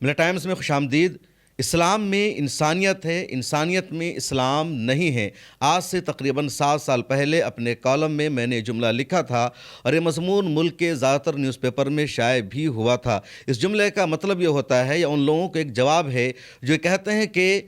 ملا ٹائمز میں خوش آمدید۔ اسلام میں انسانیت ہے، انسانیت میں اسلام نہیں ہے۔ آج سے تقریباً 7 سال پہلے اپنے کالم میں میں نے جملہ لکھا تھا اور یہ مضمون ملک کے زیادہ تر نیوز پیپر میں شائع بھی ہوا تھا۔ اس جملے کا مطلب یہ ہوتا ہے یا ان لوگوں کو ایک جواب ہے جو کہتے ہیں کہ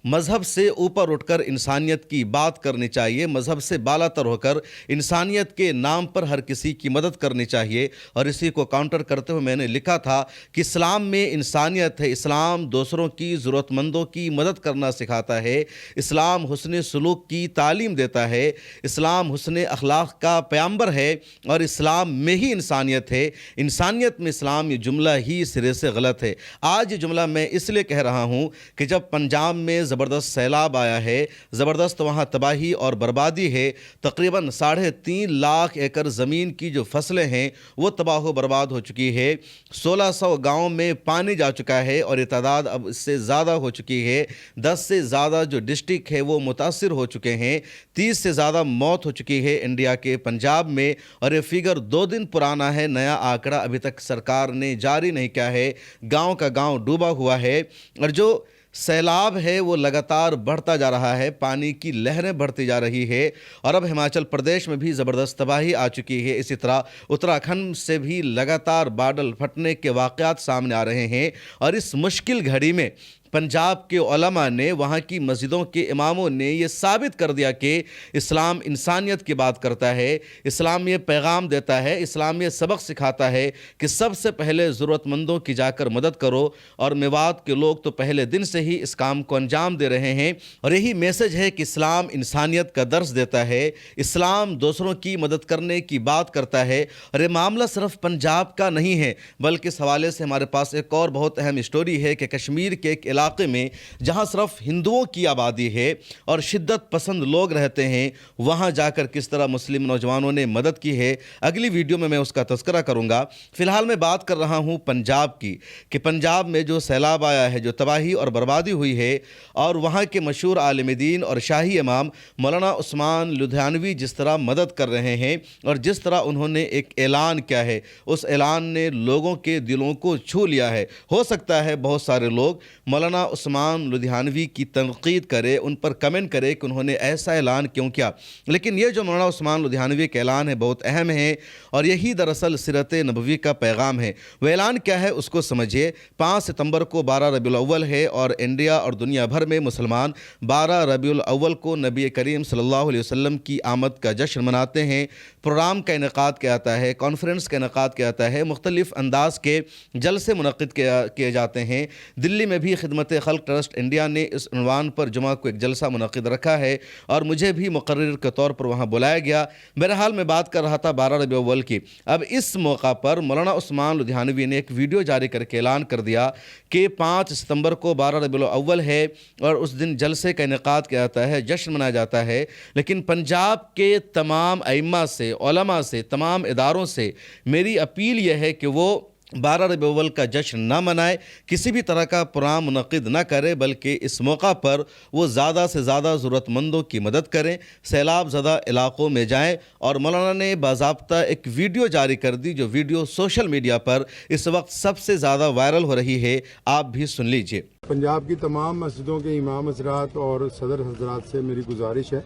مذہب سے اوپر اٹھ کر انسانیت کی بات کرنی چاہیے، مذہب سے بالا تر ہو کر انسانیت کے نام پر ہر کسی کی مدد کرنی چاہیے۔ اور اسی کو کاؤنٹر کرتے ہوئے میں نے لکھا تھا کہ اسلام میں انسانیت ہے، اسلام دوسروں کی ضرورت مندوں کی مدد کرنا سکھاتا ہے، اسلام حسن سلوک کی تعلیم دیتا ہے، اسلام حسن اخلاق کا پیامبر ہے اور اسلام میں ہی انسانیت ہے۔ انسانیت میں اسلام، یہ جملہ ہی سرے سے غلط ہے۔ آج یہ جملہ میں اس لیے کہہ رہا ہوں کہ جب پنجاب میں زبردست سیلاب آیا ہے، زبردست وہاں تباہی اور بربادی ہے، تقریباً 3.5 لاکھ ایکڑ زمین کی جو فصلیں ہیں وہ تباہ و برباد ہو چکی ہے، 1600 گاؤں میں پانی جا چکا ہے اور یہ تعداد اب اس سے زیادہ ہو چکی ہے۔ 10 سے زیادہ جو ڈسٹرکٹ ہے وہ متاثر ہو چکے ہیں، 30 سے زیادہ موت ہو چکی ہے انڈیا کے پنجاب میں، اور یہ فگر 2 دن پرانا ہے، نیا آنکڑا ابھی تک سرکار نے جاری نہیں کیا ہے۔ گاؤں کا گاؤں ڈوبا ہوا ہے اور جو سیلاب ہے وہ لگاتار بڑھتا جا رہا ہے، پانی کی لہریں بڑھتی جا رہی ہے اور اب ہماچل پردیش میں بھی زبردست تباہی آ چکی ہے۔ اسی طرح اتراکھنڈ سے بھی لگاتار بادل پھٹنے کے واقعات سامنے آ رہے ہیں اور اس مشکل گھڑی میں پنجاب کے علماء نے، وہاں کی مسجدوں کے اماموں نے یہ ثابت کر دیا کہ اسلام انسانیت کی بات کرتا ہے، اسلام یہ پیغام دیتا ہے، اسلام یہ سبق سکھاتا ہے کہ سب سے پہلے ضرورت مندوں کی جا کر مدد کرو، اور میوات کے لوگ تو پہلے دن سے ہی اس کام کو انجام دے رہے ہیں۔ اور یہی میسج ہے کہ اسلام انسانیت کا درس دیتا ہے، اسلام دوسروں کی مدد کرنے کی بات کرتا ہے، اور یہ معاملہ صرف پنجاب کا نہیں ہے بلکہ اس حوالے سے ہمارے پاس ایک اور بہت اہم اسٹوری ہے کہ کشمیر کے ایک علاقے میں جہاں صرف ہندوؤں کی آبادی ہے اور شدت پسند لوگ رہتے ہیں، وہاں جا کر کس طرح مسلم نوجوانوں نے مدد کی ہے۔ اگلی ویڈیو میں اس کا تذکرہ کروں گا۔ فی الحال میں بات کر رہا ہوں پنجاب کی، کہ پنجاب میں جو سیلاب آیا ہے، جو تباہی اور بربادی ہوئی ہے، اور وہاں کے مشہور عالم دین اور شاہی امام مولانا عثمان لدھیانوی جس طرح مدد کر رہے ہیں اور جس طرح انہوں نے ایک اعلان کیا ہے، اس اعلان نے لوگوں کے دلوں کو چھو لیا ہے۔ ہو سکتا ہے بہت سارے لوگ مولانا عثمان لدھیانوی کی تنقید کرے، ان پر کمنٹ کرے کہ انہوں نے ایسا اعلان کیوں کیا، لیکن یہ جو مولانا عثمان لدھیانوی کا اعلان ہے بہت اہم ہے اور یہی دراصل سیرت نبوی کا پیغام ہے۔ وہ اعلان کیا ہے اس کو سمجھیے۔ 5 ستمبر کو 12 ربیع الاول ہے اور انڈیا اور دنیا بھر میں مسلمان 12 ربیع الاول کو نبی کریم صلی اللہ علیہ وسلم کی آمد کا جشن مناتے ہیں۔ پروگرام کا انعقاد کیا جاتا ہے، کانفرنس کا انعقاد کیا جاتا ہے، مختلف انداز کے جلسے منعقد کیے جاتے ہیں۔ دلی میں بھی خدمت خلق ٹرسٹ انڈیا نے اس عنوان پر جمعہ کو ایک جلسہ منعقد رکھا ہے اور مجھے بھی مقرر کے طور پر وہاں بلایا گیا۔ بہرحال میں بات کر رہا تھا 12 ربیع الاول کی۔ اب اس موقع پر مولانا عثمان لدھیانوی نے ایک ویڈیو جاری کر کے اعلان کر دیا کہ 5 ستمبر کو 12 ربیع الاول ہے اور اس دن جلسے کا انعقاد کیا جاتا ہے، جشن منایا جاتا ہے، لیکن پنجاب کے تمام ائمہ سے، علماء سے، تمام اداروں سے میری اپیل یہ ہے کہ وہ 12 ربیع الاول کا جشن نہ منائے، کسی بھی طرح کا پروگرام منعقد نہ کرے، بلکہ اس موقع پر وہ زیادہ سے زیادہ ضرورت مندوں کی مدد کریں، سیلاب زدہ علاقوں میں جائیں۔ اور مولانا نے باضابطہ ایک ویڈیو جاری کر دی، جو ویڈیو سوشل میڈیا پر اس وقت سب سے زیادہ وائرل ہو رہی ہے، آپ بھی سن لیجئے۔ پنجاب کی تمام مسجدوں کے امام حضرات اور صدر حضرات سے میری گزارش ہے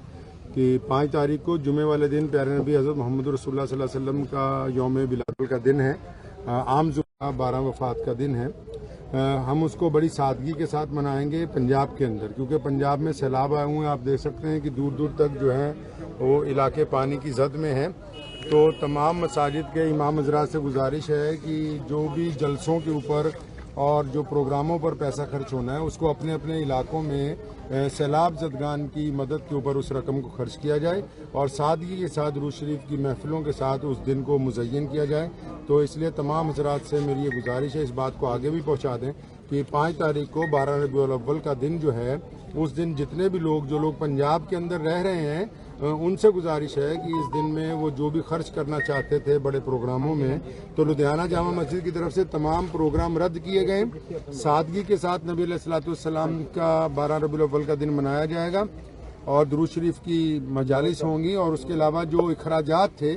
کہ 5 تاریخ کو جمعے والے دن پیارے نبی حضرت محمد رسول اللہ صلی اللہ علیہ وسلم کا یوم بلال کا دن ہے، عام جمعہ 12 وفات کا دن ہے۔ ہم اس کو بڑی سادگی کے ساتھ منائیں گے پنجاب کے اندر، کیونکہ پنجاب میں سیلاب آئے ہوئے ہیں، آپ دیکھ سکتے ہیں کہ دور دور تک جو ہے وہ علاقے پانی کی زد میں ہیں۔ تو تمام مساجد کے امام حضرات سے گزارش ہے کہ جو بھی جلسوں کے اوپر اور جو پروگراموں پر پیسہ خرچ ہونا ہے اس کو اپنے اپنے علاقوں میں سیلاب زدگان کی مدد کے اوپر اس رقم کو خرچ کیا جائے اور سادگی کے ساتھ درود شریف کی محفلوں کے ساتھ اس دن کو مزین کیا جائے۔ تو اس لیے تمام حضرات سے میری یہ گزارش ہے، اس بات کو آگے بھی پہنچا دیں کہ 5 تاریخ کو 12 ربیع الاول کا دن جو ہے، اس دن جتنے بھی لوگ جو لوگ پنجاب کے اندر رہ رہے ہیں ان سے گزارش ہے کہ اس دن میں وہ جو بھی خرچ کرنا چاہتے تھے بڑے پروگراموں میں، تو لدھیانہ جامع مسجد کی طرف سے تمام پروگرام رد کیے گئے۔ سادگی کے ساتھ نبی علیہ الصلوۃ والسلام کا 12 ربیع الاول کا دن منایا جائے گا اور درود شریف کی مجالس ہوں گی، اور اس کے علاوہ جو اخراجات تھے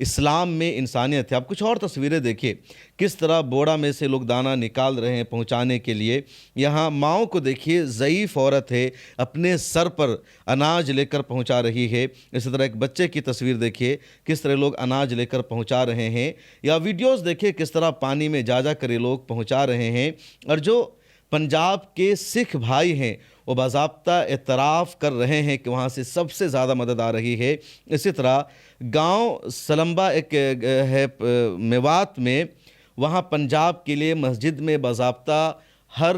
اسلام میں انسانیت ہے۔ آپ کچھ اور تصویریں دیکھیے، کس طرح بوڑا میں سے لوگ دانہ نکال رہے ہیں پہنچانے کے لیے۔ یہاں ماؤں کو دیکھیے، ضعیف عورت ہے، اپنے سر پر اناج لے کر پہنچا رہی ہے۔ اسی طرح ایک بچے کی تصویر دیکھیے، کس طرح لوگ اناج لے کر پہنچا رہے ہیں، یا ویڈیوز دیکھیے کس طرح پانی میں جا کر یہ لوگ پہنچا رہے ہیں۔ اور جو پنجاب کے سکھ بھائی ہیں وہ باضابطہ اعتراف کر رہے ہیں کہ وہاں سے سب سے زیادہ مدد آ رہی ہے۔ اسی طرح گاؤں سلمبا ایک ہے میوات میں، وہاں پنجاب کے لیے مسجد میں باضابطہ ہر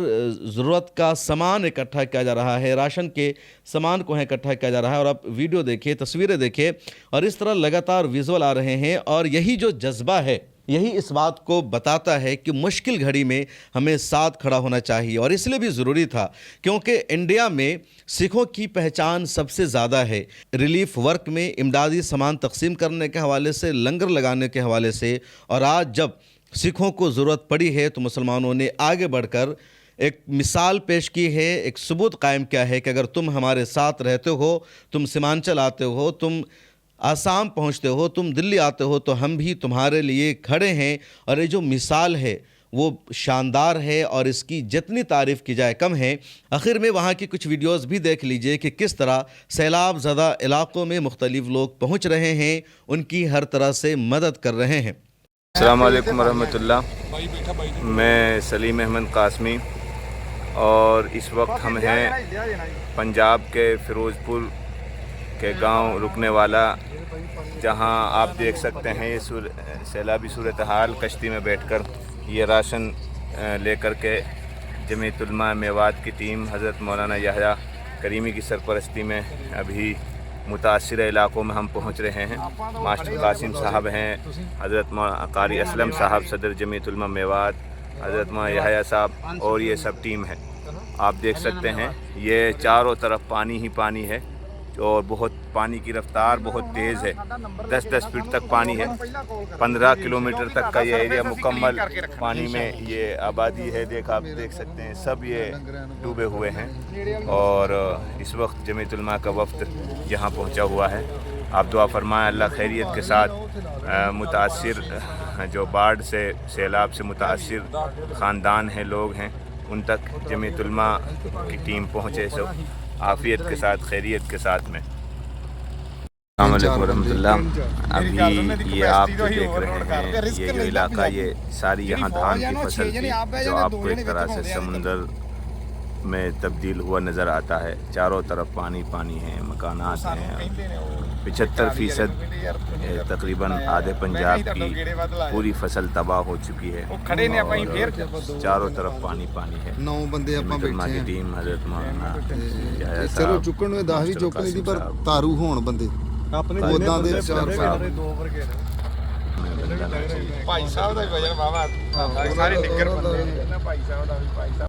ضرورت کا سامان اکٹھا کیا جا رہا ہے، راشن کے سامان کو اکٹھا کیا جا رہا ہے۔ اور آپ ویڈیو دیکھیں، تصویریں دیکھیں، اور اس طرح لگاتار ویژول آ رہے ہیں۔ اور یہی جو جذبہ ہے، یہی اس بات کو بتاتا ہے کہ مشکل گھڑی میں ہمیں ساتھ کھڑا ہونا چاہیے۔ اور اس لیے بھی ضروری تھا کیونکہ انڈیا میں سکھوں کی پہچان سب سے زیادہ ہے، ریلیف ورک میں، امدادی سامان تقسیم کرنے کے حوالے سے، لنگر لگانے کے حوالے سے۔ اور آج جب سکھوں کو ضرورت پڑی ہے تو مسلمانوں نے آگے بڑھ کر ایک مثال پیش کی ہے، ایک ثبوت قائم کیا ہے کہ اگر تم ہمارے ساتھ رہتے ہو، تم سیمانچل آتے ہو، تم آسام پہنچتے ہو، تم دلی آتے ہو، تو ہم بھی تمہارے لیے کھڑے ہیں۔ اور یہ جو مثال ہے وہ شاندار ہے، اور اس کی جتنی تعریف کی جائے کم ہے۔ آخر میں وہاں کی کچھ ویڈیوز بھی دیکھ لیجئے کہ کس طرح سیلاب زدہ علاقوں میں مختلف لوگ پہنچ رہے ہیں، ان کی ہر طرح سے مدد کر رہے ہیں۔ السلام علیکم ورحمۃ اللہ۔ میں سلیم احمد قاسمی، اور اس وقت ہم ہیں پنجاب کے فیروز پور کے گاؤں رکنے والا، جہاں آپ دیکھ سکتے ہیں یہ سیلابی صورتحال۔ کشتی میں بیٹھ کر یہ راشن لے کر کے جمعیت علماء میوات کی ٹیم حضرت مولانا یحییٰ کریمی کی سرپرستی میں ابھی متاثرہ علاقوں میں ہم پہنچ رہے ہیں۔ ماسٹر قاسم صاحب ہیں، حضرت قاری اسلم صاحب صدر جمعیت علماء میوات، حضرت مولانا یحییٰ صاحب، اور یہ سب ٹیم ہے۔ آپ دیکھ سکتے ہیں یہ چاروں طرف پانی ہی پانی ہے، اور بہت پانی کی رفتار بہت تیز ہے، 10 فٹ تک پانی ہے۔ 15 کلومیٹر تک کا یہ ایریا مکمل پانی میں یہ آبادی ہے۔ آپ دیکھ سکتے ہیں سب یہ ڈوبے ہوئے ہیں، اور اس وقت جمعیت علماء کا وفد یہاں پہنچا ہوا ہے۔ آپ دعا فرمائیں اللہ خیریت کے ساتھ متاثر جو باڑھ سے، سیلاب سے متاثر خاندان ہیں، لوگ ہیں، ان تک جمعیت علماء کی ٹیم پہنچے سب عافیت کے ساتھ، خیریت کے ساتھ میں۔ السلام علیکم ورحمۃ اللہ۔ ابھی یہ آپ جو دیکھ رہے ہیں، یہ جو علاقہ، یہ ساری یہاں دھان کی فصل تھی، جو آپ کو ایک طرح سے سمندر میں تبدیل ہوا نظر آتا ہے۔ چاروں طرف پانی پانی ہے، مکانات ہیں۔ 75% تقریباً آدھے پنجاب کی پوری فصل تباہ ہو چکی ہے، اور چاروں طرف پانی پانی ہے۔ 9 بندے ਆਪਾਂ کی ٹیم حضرت مولانا یحییٰ ਚਲੋ صاحب، ਚੁੱਕਣ ਨੂੰ 10 ਵੀ ਚੁੱਕਣੀ ਦੀ, ਪਰ صاحب، ਤਾਰੂ ਹੋਣ ਬੰਦੇ ਆਪਣੇ ਉਦਾਂ ਦੇ ਚਾਰ ਭਾਈ ਸਾਹਿਬ ਦਾ ਵਜਨ ਵਾਵਾ ਸਾਰੇ ਨਿੱਗਰ ਬੰਦੇ ਨੇ। ਭਾਈ ਸਾਹਿਬ ਦਾ ਵੀ ਭਾਈ ਸਾਹਿਬ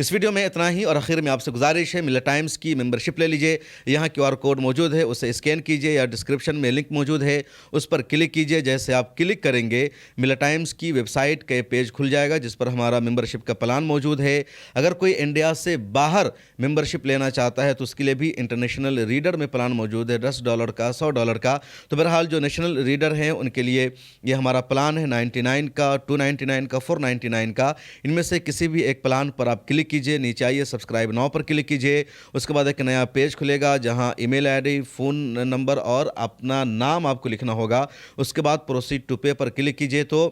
اس ویڈیو میں اتنا ہی، اور آخر میں آپ سے گزارش ہے ملت ٹائمز کی ممبرشپ لے لیجئے. یہاں QR کوڈ موجود ہے، اسے اسکین کیجئے یا ڈسکرپشن میں لنک موجود ہے اس پر کلک کیجئے. جیسے آپ کلک کریں گے ملت ٹائمز کی ویب سائٹ کا پیج کھل جائے گا جس پر ہمارا ممبرشپ کا پلان موجود ہے. اگر کوئی انڈیا سے باہر ممبرشپ لینا چاہتا ہے تو اس کے لیے بھی انٹرنیشنل ریڈر میں پلان موجود ہے، $10 کا، $100 کا. تو بہرحال جو نیشنل ریڈر ہیں ان کے لیے یہ ہمارا پلان ہے، 99 کا، 299 کا، 499 کا. ان میں سے کسی بھی ایک پلان پر آپ کلک کیجئے. نیچے آئیے سبسکرائب ناؤ پر کلک کیجئے. اس کے بعد ایک نیا پیج کھلے گا جہاں ای میل آئی ڈی، فون نمبر اور اپنا نام آپ کو لکھنا ہوگا. اس کے بعد پروسیڈ ٹو پے پر کلک کیجئے تو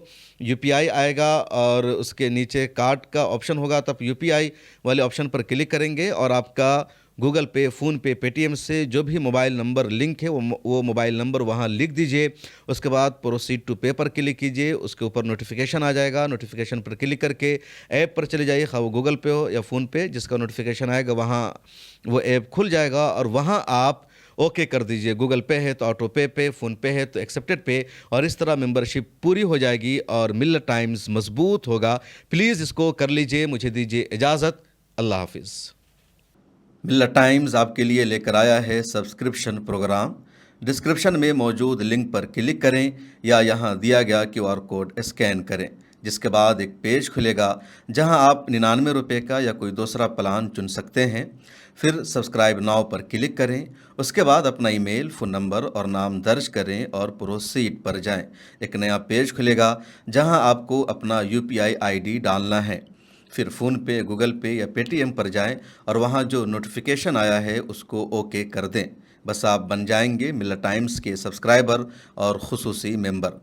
UPI آئے گا اور اس کے نیچے کارڈ کا آپشن ہوگا. تب UPI والے آپشن پر کلک کریں گے اور آپ کا گوگل پے، فون پے، پے ٹی ایم سے جو بھی موبائل نمبر لنک ہے وہ موبائل نمبر وہاں لکھ دیجئے. اس کے بعد پروسیڈ ٹو پے پر کلک کیجئے. اس کے اوپر نوٹیفیکیشن آ جائے گا. نوٹیفیکیشن پر کلک کر کے ایپ پر چلے جائیے، خواہ وہ گوگل پے ہو یا فون پے. جس کا نوٹیفیکیشن آئے گا وہاں وہ ایپ کھل جائے گا اور وہاں آپ اوکے کر دیجئے. گوگل پے ہے تو آٹو پے، فون پے ہے تو ایکسیپٹڈ پے، اور اس طرح ممبرشپ پوری ہو جائے گی اور ملت ٹائمز مضبوط ہوگا. پلیز اس کو کر لیجئے. مجھے دیجئے اجازت. اللہ حافظ. ملت ٹائمز آپ کے لیے لے کر آیا ہے سبسکرپشن پروگرام. ڈسکرپشن میں موجود لنک پر کلک کریں یا یہاں دیا گیا QR کوڈ اسکین کریں، جس کے بعد ایک پیج کھلے گا جہاں آپ 99 روپے کا یا کوئی دوسرا پلان چن سکتے ہیں. پھر سبسکرائب ناؤ پر کلک کریں. اس کے بعد اپنا ای میل، فون نمبر اور نام درج کریں اور پروسیڈ پر جائیں. ایک نیا پیج کھلے گا جہاں آپ کو اپنا UPI ID ڈالنا ہے. پھر فون پے، گوگل پے یا پے ٹی ایم پر جائیں اور وہاں جو نوٹیفیکیشن آیا ہے اس کو اوکے کر دیں. بس آپ بن جائیں گے ملت ٹائمز کے سبسکرائبر اور خصوصی ممبر.